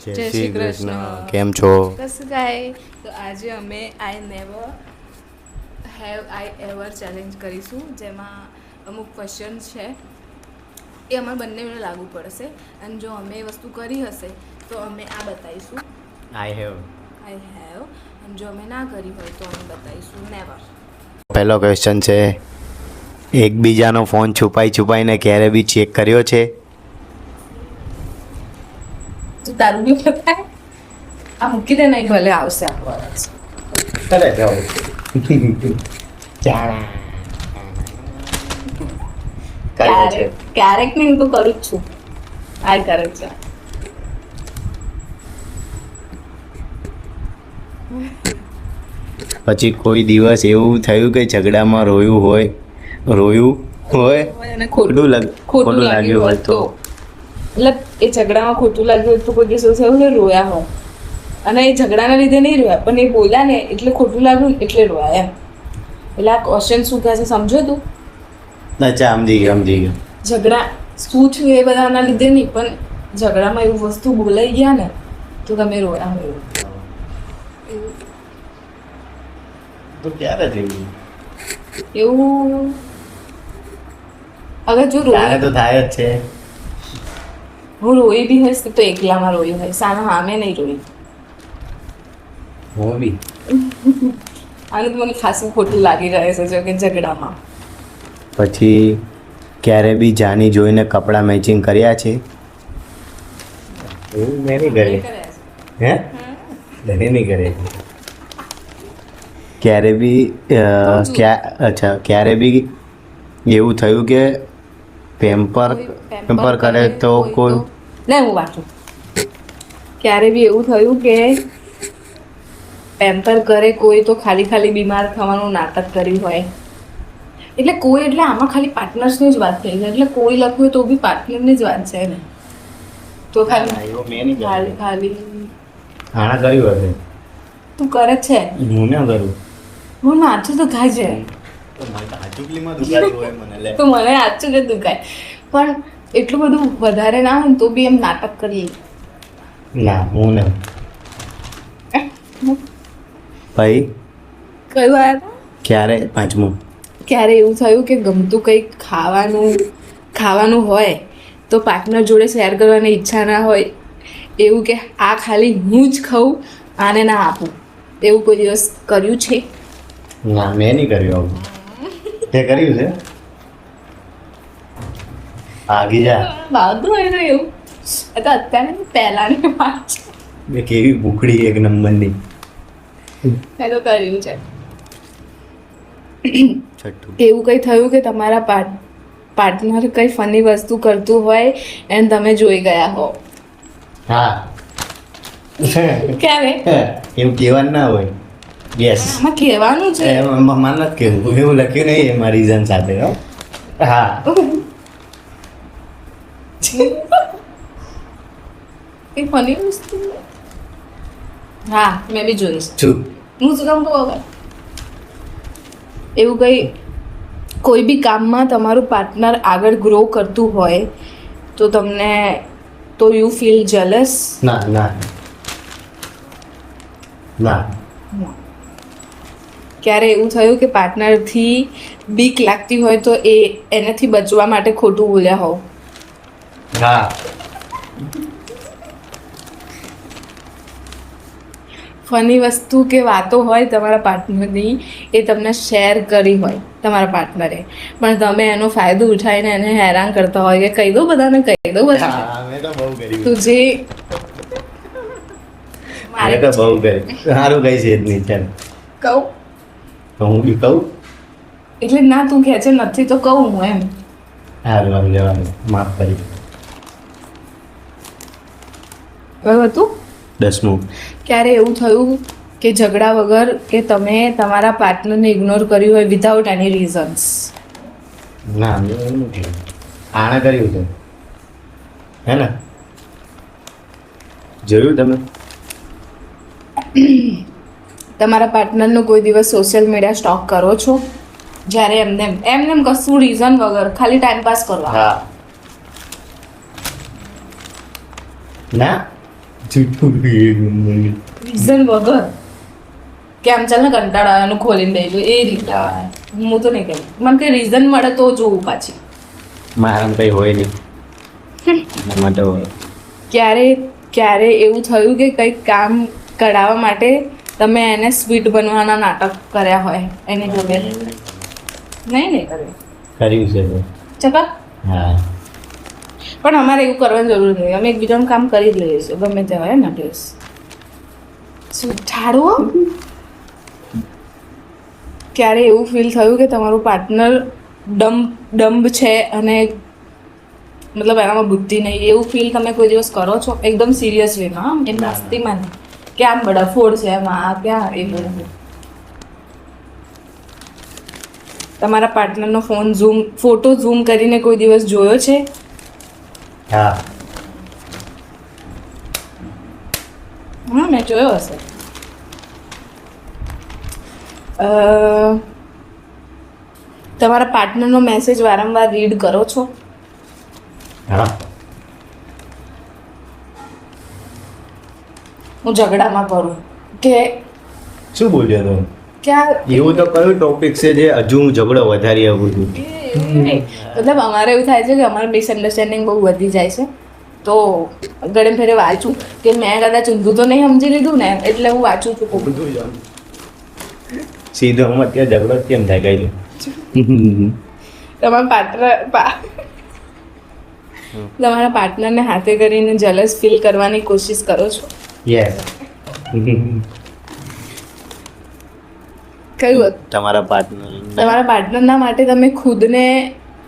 જય શ્રી કૃષ્ણ. કેમ છો? કશું કાંઈ. તો આજે અમે I never have I ever challenge કરીશું, જેમાં અમુક ક્વેશ્ચન છે એ અમારે બંનેને લાગુ પડશે, અને જો અમે એ વસ્તુ કરી હશે તો અમે આ બતાવીશું આઈ હેવ. અને જો અમે ના કરી હોય તો અમે બતાવીશું નેવર. પહેલો ક્વેશ્ચન છે, એકબીજાનો ફોન છુપાઈને ક્યારે બી ચેક કર્યો છે? તું તારું બી બતાય. આ મૂકી દે, નહીં ભલે આવશે આપણો અવાજ. ક્યારેક નહીં, હું તો કરું જ છું. આ કરે છે. પછી કોઈ દિવસ એવું થયું કે ઝઘડામાં રોયું હોય અને ખોટું લાગ્યું હોય તો? મતલબ એ ઝઘડામાં ખોટું લાગ્યું હોય તો કોઈ દિવસ એવું થયું કે રોયા હોય, અને એ ઝઘડાના લીધે નહીં રોયા, પણ એ બોલ્યા ને એટલે ખોટું લાગ્યું ને એટલે રોયા એમ. એટલે આ ક્વેશ્ચન શું કહે છે સમજો તું? અચ્છા, સમજી ગયો. ઝઘડા શું થયું એ બધાના લીધે નહીં, પણ ઝઘડામાં એવું વસ્તુ બોલાઈ ગયા ને તો તમે રોયા હોય એવું. તો ક્યારે થયું? એવું અગર જો ત્યારે તો થાય જ છે. હું રોઈ બી હોઈશ તો એકલામાં રોઈ હોય, સામે નહીં રોઈ. હું બી. આનું તો મને ખાસું ખોટું લાગી રહે છે જો કે ઝઘડામાં. પછી ક્યારે બી જાની જોઈને કપડાં મેચિંગ કર્યા છે? એવું મેં નહીં કરી. હે? મેં નહીં કરી. ક્યારે બી એવું થયું કે પેમ્પર કરે તો કોઈ નહીં, હું વાંચું. ક્યારે બી એવું થયું કે પેમ્પર કરે કોઈ તો ખાલી બીમાર થવાનું નાટક કર્યું હોય? એટલે કોઈ, એટલે આમાં ખાલી પાર્ટનર્સની જ વાત થઈ છે, એટલે કોઈ લખ્યું હોય તો બી પાર્ટનરની જ વાત છે ને. તો ખાલી આણા કર્યું હશે. તું કરે જ છે. હું ના કરું. હું નાચું તો ખાય છે. તો મને આચું કે દુખાય, પણ એટલું બધું વધારે ના હોય ને તો બી એમ નાટક કરીએ. ના, હું ના. ભાઈ કયું આવ્યા હતા? ક્યારે? પાંચમું. ક્યારે એવું થયું કે ગમતું કંઈક ખાવાનું હોય તો પાર્ટનર જોડે શેર કરવાની ઈચ્છા ના હોય, એવું કે આ ખાલી હું જ ખાઉં, આને ના આપું, એવું કોઈ દિવસ કર્યું છે? ના, મેં નહીં કર્યું આવું. તે કર્યું છે? આગી જા. બાદું હોય તો એવું તો અત્યારે પહેલાની વાત છે. બે કેવી ભૂખડી એક નંબરની. મેં તો કર્યું છે. છઠ્ઠું. એવું કંઈ થયું કે તમારા પાર્ટનર કંઈ ફની વસ્તુ કરતું હોય અને તમે જોઈ ગયા હો? હા. ક્યારે? એવું કહેવાનું ના હોય. યસ. આમાં કહેવાનું છે. મારે નથી કહેવું, એવું લખ્યું નહીં એમાં રીઝન સાથે. હો. હા. એ ફની વસ્તુ? હા, મેં બી જોઈશ. છું. હું શું કામ કહું? એવું કંઈ કોઈ બી કામમાં તમારું પાર્ટનર આગળ ગ્રો કરતું હોય તો તમને તો યુ ફીલ જેલસ? ના. ક્યારે એવું થયું કે પાર્ટનરથી બીક લાગતી હોય તો એનાથી બચવા માટે ખોટું બોલ્યા હોવ? હા. ફની વસ્તુ કે વાતો હોય તમારા પાર્ટનરની, એ તમને શેર કરી હોય તમારા પાર્ટનરે, પણ તમે એનો ફાયદો ઉઠાવીને એને હેરાન કરતા હોય કે કહી દો બધાને. મેં તો બહુ કર્યું. તું જે મારે તો બહુ કર્યું. સારું કઈ છે જ નહીં. ચાલ કહું તો હું બી કહું. એટલે ના, તું કહે છે નથી તો કહું હું એમ. સારું જવાનું માફ કરી. કયું હતું? 10મું. ક્યારે એવું થયું કે ઝઘડા વગર કે તમે તમારા પાર્ટનરને ઇગ્નોર કર્યું હોય વિધાઉટ એની રીઝન્સ? ના, મેં એવું નથી. આણે કર્યું છે. હે ને? જોયું તમે? તમારા પાર્ટનરનો કોઈ દિવસ સોશિયલ મીડિયા સ્ટોક કરો છો? જ્યારે એમને કશું રીઝન વગર ખાલી ટાઈમ પાસ કરવા? હા. ના, રીઝન વગર કે આમ ચાલ ને કંટાળો આવે એનું ખોલીને દઈ દઉં એ રીતે હું તો નહીં કહું મને કંઈ રીઝન મળે તો જોવું પાછી મારા કઈ હોય નહીં એમાં તો ક્યારે એવું થયું કે કંઈક કામ કરાવવા માટે તમે એને સ્વીટ બનવાના નાટક કર્યા હોય એની જોડે નહીં કર્યું કર્યું છે ચકા હા પણ અમારે એવું કરવાની જરૂર નથી અમે એકબીજાનું કામ કરી જ લઈએ છીએ ગમે તે હોય ને દિવસ સુઠાડવો ક્યારે એવું ફીલ થયું કે તમારું પાર્ટનર ડમ્બ છે અને મતલબ એનામાં બુદ્ધિ નહીં એવું ફીલ તમે કોઈ દિવસ કરો છો એકદમ સિરિયસ વેમાં એમ મસ્તીમાં નહીં કે આમ બડાફોડ છે એમાં આ ક્યાં એ બધું તમારા પાર્ટનરનો ફોટો ઝૂમ કરીને કોઈ દિવસ જોયો છે હા હા મેં જોયો હશે તમારા પાર્ટનરનો મેસેજ વારંવાર રીડ કરો છો હા હું ઝઘડામાં કરું કે શું બોલ્યો તો ક્યાં એવું તો કયું ટોપિક છે જે હજુ હું ઝઘડો વધારી આવું છું મતલબ અમારે એવું થાય છે કે અમારે મિસઅન્ડરસ્ટેન્ડિંગ બહુ વધી જાય છે તો ઘરે ફેરે વાંચું કે મેં કદાચ ઊંધું તો નહીં સમજી લીધું ને એટલે હું વાંચું છું સીધો હું અત્યારે ઝઘડો કેમ થાય ગયેલું તમારા પાર્ટનરને હાથે કરીને જલસ ફીલ કરવાની કોશિશ કરો છો યસ કયું તમારા પાર્ટનર તમારા પાર્ટનરના માટે તમે ખુદને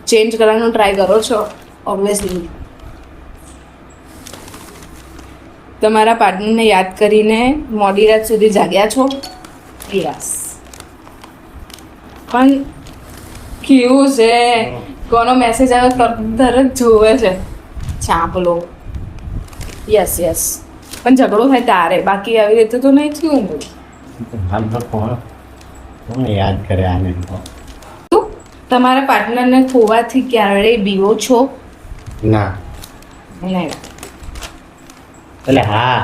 ચેન્જ કરવાનો ટ્રાય કરો છો ઓબ્વિયસલી તમારા પાર્ટનરને યાદ કરીને મોડી રાત સુધી જાગ્યા છો યસ પણ કેવું છે કોનો મેસેજ આવે તરત જોવે છે ચાંપલો યસ પણ ઝઘડો થાય તારે બાકી આવી રીતે તો નહીં થયું હાલ તો કોણ યાદ કરે આને તું તમારા પાર્ટનરને ખોવાથી ક્યારેય બીવો છો ના નહીં એટલે હા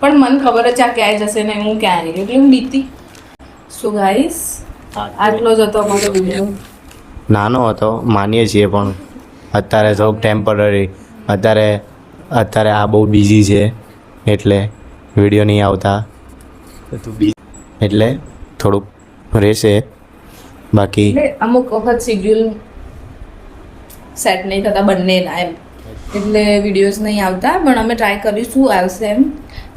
પણ મને ખબર જ આ ક્યાંય જશે ને હું ક્યાં રહી એટલે હું બીતી શું ગાઈસ આટલો જ હતો અમારો વિડીયો નાનો હતો માનીએ છીએ પણ અત્યારે થોડુંક ટેમ્પરરી અત્યારે આ બહુ બિઝી છે એટલે વિડીયો નહીં આવતા એટલે થોડુંક રહેશે બાકી એટલે અમુક વખત શેડ્યુલ સેટ નહીં થતા બંનેના એમ એટલે વિડીયોઝ નહીં આવતા પણ અમે ટ્રાય કરીશું આવશે એમ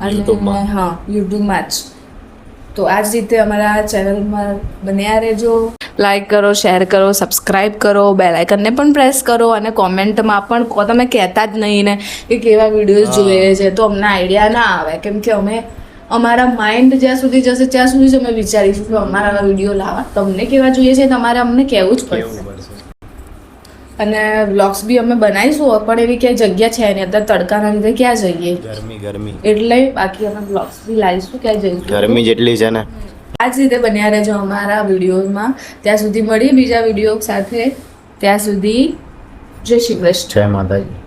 અને હા યુટ્યુબમાં જ તો આ જ રીતે અમારા ચેનલમાં બન્યા રહેજો લાઈક કરો શેર કરો સબસ્ક્રાઈબ કરો બેલ આઇકનને પણ પ્રેસ કરો અને કોમેન્ટમાં પણ તમે કહેતા જ નહીં ને કે કેવા વિડીયોઝ જોઈએ છે તો અમને આઈડિયા ના આવે કેમ કે અમે અમારા માઇન્ડ જ્યાં સુધી જશે ત્યાં સુધી જ અમે વિચારીશું કે અમારા વિડીયો લાવવા તમને કેવા જોઈએ છે તમારે અમને કહેવું જ પડશે અને વ્લોગ્સ બી અમે બનાવીશું પણ એવી ક્યાંય જગ્યા છે નહીં અત્યારે તડકાના લીધે ક્યાં જઈએ ગરમી એટલે બાકી અમે વ્લોગ્સ બી લાવીશું ક્યાં જઈશું ગરમી જેટલી છે ને આ જ રીતે બન્યા રહેજો અમારા વિડીયોમાં ત્યાં સુધી મળીએ બીજા વિડીયો સાથે ત્યાં સુધી જય શ્રી કૃષ્ણ જય માતાજી